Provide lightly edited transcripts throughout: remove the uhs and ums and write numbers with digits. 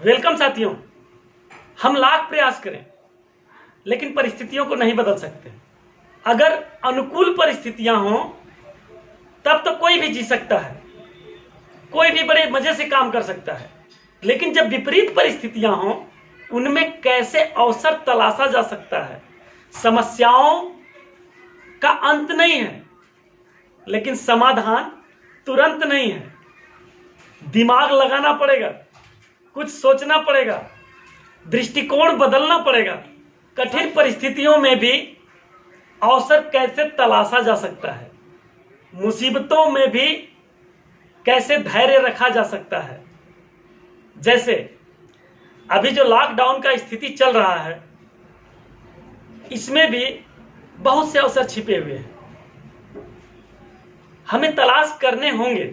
Welcome साथियों। हम लाख प्रयास करें लेकिन परिस्थितियों को नहीं बदल सकते। अगर अनुकूल परिस्थितियां हों तब तो कोई भी जी सकता है, कोई भी बड़े मजे से काम कर सकता है। लेकिन जब विपरीत परिस्थितियां हों उनमें कैसे अवसर तलाशा जा सकता है। समस्याओं का अंत नहीं है लेकिन समाधान तुरंत नहीं है। दिमाग लगाना पड़ेगा, कुछ सोचना पड़ेगा, दृष्टिकोण बदलना पड़ेगा। कठिन परिस्थितियों में भी अवसर कैसे तलाशा जा सकता है, मुसीबतों में भी कैसे धैर्य रखा जा सकता है। जैसे अभी जो लॉकडाउन का स्थिति चल रहा है इसमें भी बहुत से अवसर छिपे हुए हैं, हमें तलाश करने होंगे।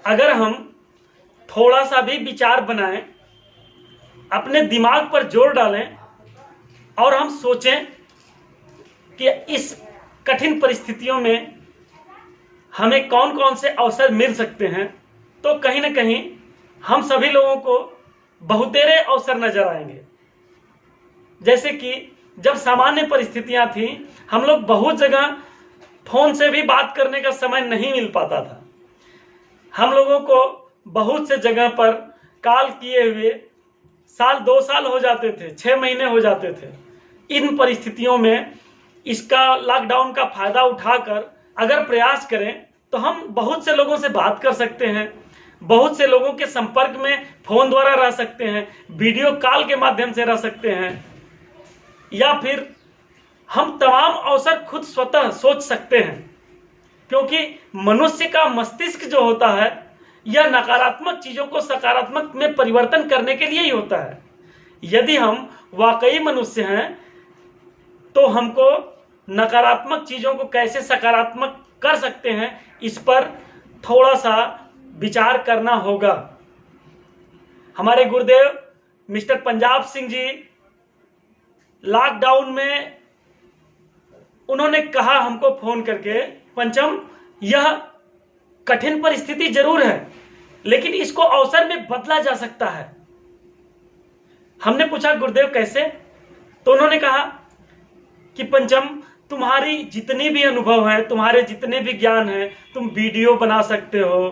अगर हम थोड़ा सा भी विचार बनाएं, अपने दिमाग पर जोर डालें और हम सोचें कि इस कठिन परिस्थितियों में हमें कौन कौन से अवसर मिल सकते हैं, तो कहीं ना कहीं हम सभी लोगों को बहुतेरे अवसर नजर आएंगे। जैसे कि जब सामान्य परिस्थितियां थी, हम लोग बहुत जगह फोन से भी बात करने का समय नहीं मिल पाता था। हम लोगों को बहुत से जगह पर कॉल किए हुए साल 2 साल हो जाते थे, 6 महीने हो जाते थे। इन परिस्थितियों में इसका लॉकडाउन का फायदा उठाकर अगर प्रयास करें तो हम बहुत से लोगों से बात कर सकते हैं, बहुत से लोगों के संपर्क में फोन द्वारा रह सकते हैं, वीडियो कॉल के माध्यम से रह सकते हैं, या फिर हम तमाम अवसर खुद स्वतः सोच सकते हैं। क्योंकि मनुष्य का मस्तिष्क जो होता है यह नकारात्मक चीजों को सकारात्मक में परिवर्तन करने के लिए ही होता है। यदि हम वाकई मनुष्य हैं तो हमको नकारात्मक चीजों को कैसे सकारात्मक कर सकते हैं इस पर थोड़ा सा विचार करना होगा। हमारे गुरुदेव मिस्टर पंजाब सिंह जी लॉकडाउन में उन्होंने कहा हमको फोन करके, पंचम यह कठिन परिस्थिति जरूर है लेकिन इसको अवसर में बदला जा सकता है। हमने पूछा गुरुदेव कैसे, तो उन्होंने कहा कि पंचम तुम्हारी जितनी भी अनुभव है, तुम्हारे जितने भी ज्ञान है, तुम वीडियो बना सकते हो,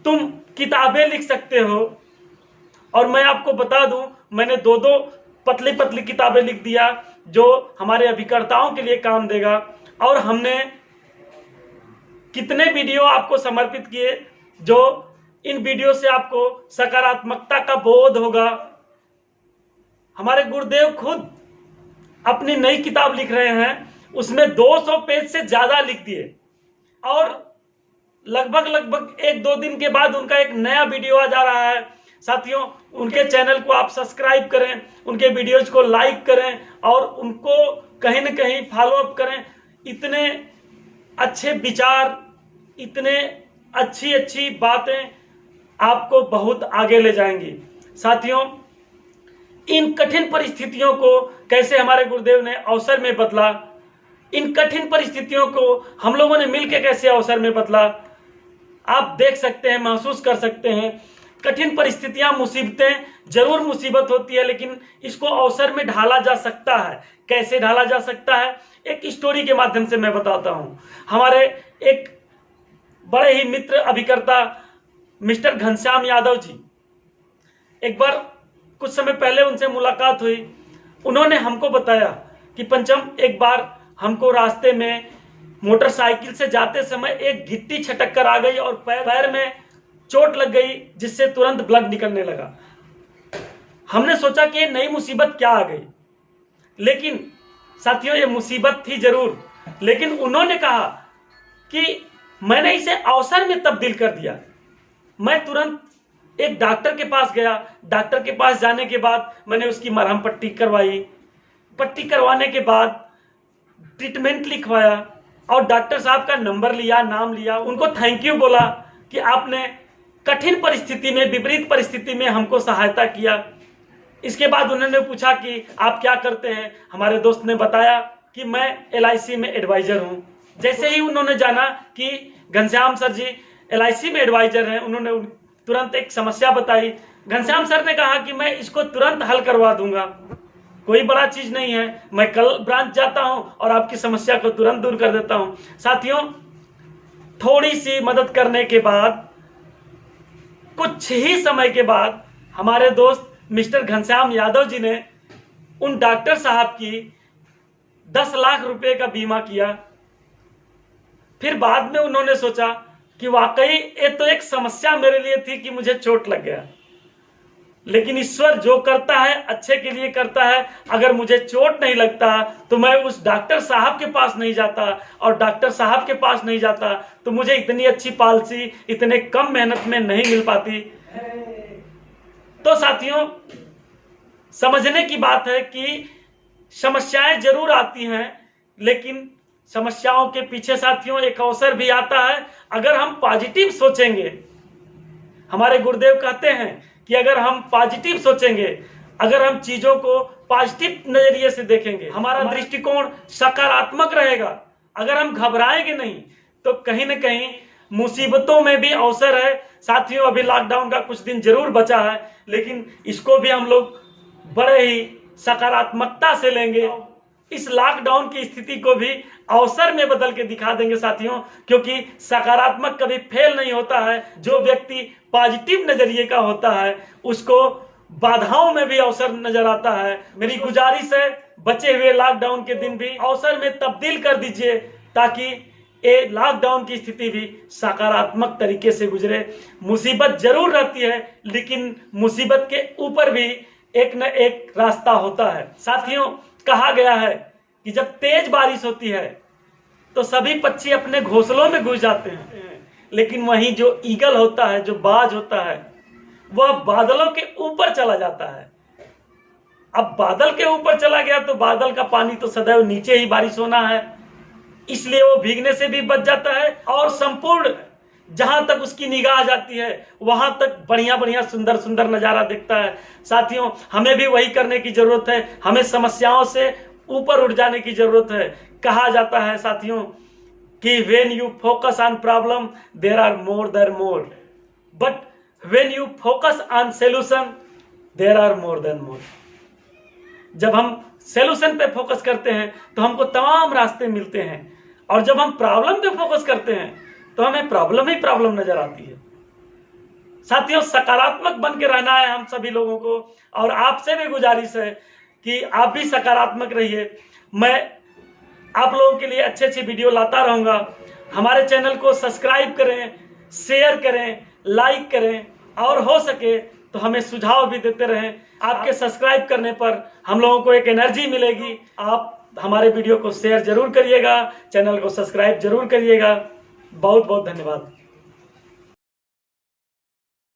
तुम किताबें लिख सकते हो। और मैं आपको बता दूं, मैंने 2 पतली पतली किताबें लिख दिया जो हमारे अभिकर्ताओं के लिए काम देगा। और हमने कितने वीडियो आपको समर्पित किए जो इन वीडियो से आपको सकारात्मकता का बोध होगा। हमारे गुरुदेव खुद अपनी नई किताब लिख रहे हैं, उसमें 200 पेज से ज्यादा लिख दिए और लगभग 1-2 दिन के बाद उनका एक नया वीडियो आ जा रहा है। साथियों, उनके चैनल को आप सब्सक्राइब करें, उनके वीडियोज को लाइक करें और उनको कहीं ना कहीं फॉलो अप करें। इतने अच्छे विचार, इतने अच्छी बातें आपको बहुत आगे ले जाएंगी। साथियों, इन कठिन परिस्थितियों को कैसे हमारे गुरुदेव ने अवसर में बदला, इन कठिन परिस्थितियों को हम लोगों ने मिलकर कैसे अवसर में बदला, आप देख सकते हैं, महसूस कर सकते हैं। कठिन परिस्थितियां, मुसीबतें जरूर मुसीबत होती है लेकिन इसको अवसर में ढाला जा सकता है। कैसे ढाला जा सकता है, एक स्टोरी के माध्यम से मैं बताता हूं। हमारे एक बड़े ही मित्र अभिकर्ता मिस्टर घनश्याम यादव जी, एक बार कुछ समय पहले उनसे मुलाकात हुई। उन्होंने हमको बताया कि पंचम, एक बार हमको रास्ते में मोटरसाइकिल से जाते समय एक गिट्टी छटक कर आ गई और पैर में चोट लग गई जिससे तुरंत ब्लड निकलने लगा। हमने सोचा कि ये नई मुसीबत क्या आ गई, लेकिन साथियों ये मुसीबत थी जरूर, लेकिन उन्होंने कहा कि मैंने इसे अवसर में तब्दील कर दिया। मैं तुरंत एक डॉक्टर के पास गया। डॉक्टर के पास जाने के बाद मैंने उसकी मरहम पट्टी करवाई। पट्टी करवाने के बाद ट्रीटमेंट लिखवाया और डॉक्टर साहब का नंबर लिया, नाम लिया, उनको थैंक यू बोला कि आपने कठिन परिस्थिति में, विपरीत परिस्थिति में हमको सहायता किया। इसके बाद उन्होंने पूछा कि आप क्या करते हैं। हमारे दोस्त ने बताया कि मैं LIC में एडवाइजर हूं। जैसे ही उन्होंने जाना कि घनश्याम सर जी LIC में एडवाइजर हैं, उन्होंने तुरंत एक समस्या बताई। घनश्याम सर ने कहा कि मैं इसको तुरंत हल करवा दूंगा, कोई बड़ा चीज नहीं है, मैं कल ब्रांच जाता हूं और आपकी समस्या को तुरंत दूर कर देता हूं। साथियों, थोड़ी सी मदद करने के बाद कुछ ही समय के बाद हमारे दोस्त मिस्टर घनश्याम यादव जी ने उन डॉक्टर साहब की 10 लाख रुपए का बीमा किया। फिर बाद में उन्होंने सोचा कि वाकई ये तो एक समस्या मेरे लिए थी कि मुझे चोट लग गया, लेकिन ईश्वर जो करता है अच्छे के लिए करता है। अगर मुझे चोट नहीं लगता तो मैं उस डॉक्टर साहब के पास नहीं जाता, और डॉक्टर साहब के पास नहीं जाता तो मुझे इतनी अच्छी पॉलिसी इतने कम मेहनत में नहीं मिल पाती। तो साथियों, समझने की बात है कि समस्याएं जरूर आती हैं, लेकिन समस्याओं के पीछे साथियों एक अवसर भी आता है। अगर हम पॉजिटिव सोचेंगे, हमारे गुरुदेव कहते हैं कि अगर हम पॉजिटिव सोचेंगे, अगर हम चीजों को पॉजिटिव नजरिए से देखेंगे, हमारा दृष्टिकोण सकारात्मक रहेगा, अगर हम घबराएंगे नहीं, तो कहीं ना कहीं मुसीबतों में भी अवसर है। साथियों, अभी लॉकडाउन का कुछ दिन जरूर बचा है, लेकिन इसको भी हम लोग बड़े ही सकारात्मकता से लेंगे। इस लॉकडाउन की स्थिति को भी अवसर में बदल के दिखा देंगे साथियों, क्योंकि सकारात्मक कभी फेल नहीं होता है। जो व्यक्ति पॉजिटिव नजरिए का होता है उसको बाधाओं में भी अवसर नजर आता है। मेरी गुजारिश है, बचे हुए लॉकडाउन के दिन भी अवसर में तब्दील कर दीजिए, ताकि ये लॉकडाउन की स्थिति भी सकारात्मक तरीके से गुजरे। मुसीबत जरूर रहती है, लेकिन मुसीबत के ऊपर भी एक न एक रास्ता होता है। साथियों, कहा गया है कि जब तेज बारिश होती है तो सभी पक्षी अपने घोंसलों में घुस जाते हैं, लेकिन वहीं जो ईगल होता है, जो बाज होता है, वह बादलों के ऊपर चला जाता है। अब बादल के ऊपर चला गया तो बादल का पानी तो सदैव नीचे ही बारिश होना है, इसलिए वो भीगने से भी बच जाता है और संपूर्ण जहां तक उसकी निगाह जाती है वहां तक बढ़िया बढ़िया सुंदर सुंदर नजारा दिखता है। साथियों, हमें भी वही करने की जरूरत है, हमें समस्याओं से ऊपर उठ जाने की जरूरत है। कहा जाता है साथियों कि when you focus on problem there are more than more, but when you focus on solution there are more than more. जब हम सोल्यूशन पे फोकस करते हैं तो हमको तमाम रास्ते मिलते हैं, और जब हम प्रॉब्लम पे फोकस करते हैं तो हमें प्रॉब्लम ही प्रॉब्लम नजर आती है। साथियों, सकारात्मक बन के रहना है हम सभी लोगों को, और आपसे भी गुजारिश है कि आप भी सकारात्मक रहिए। मैं आप लोगों के लिए अच्छे अच्छे वीडियो लाता रहूंगा। हमारे चैनल को सब्सक्राइब करें, शेयर करें, लाइक करें, और हो सके तो हमें सुझाव भी देते रहें। आपके सब्सक्राइब करने पर हम लोगों को एक एनर्जी मिलेगी। आप हमारे वीडियो को शेयर जरूर करिएगा, चैनल को सब्सक्राइब जरूर करिएगा। बहुत बहुत धन्यवाद।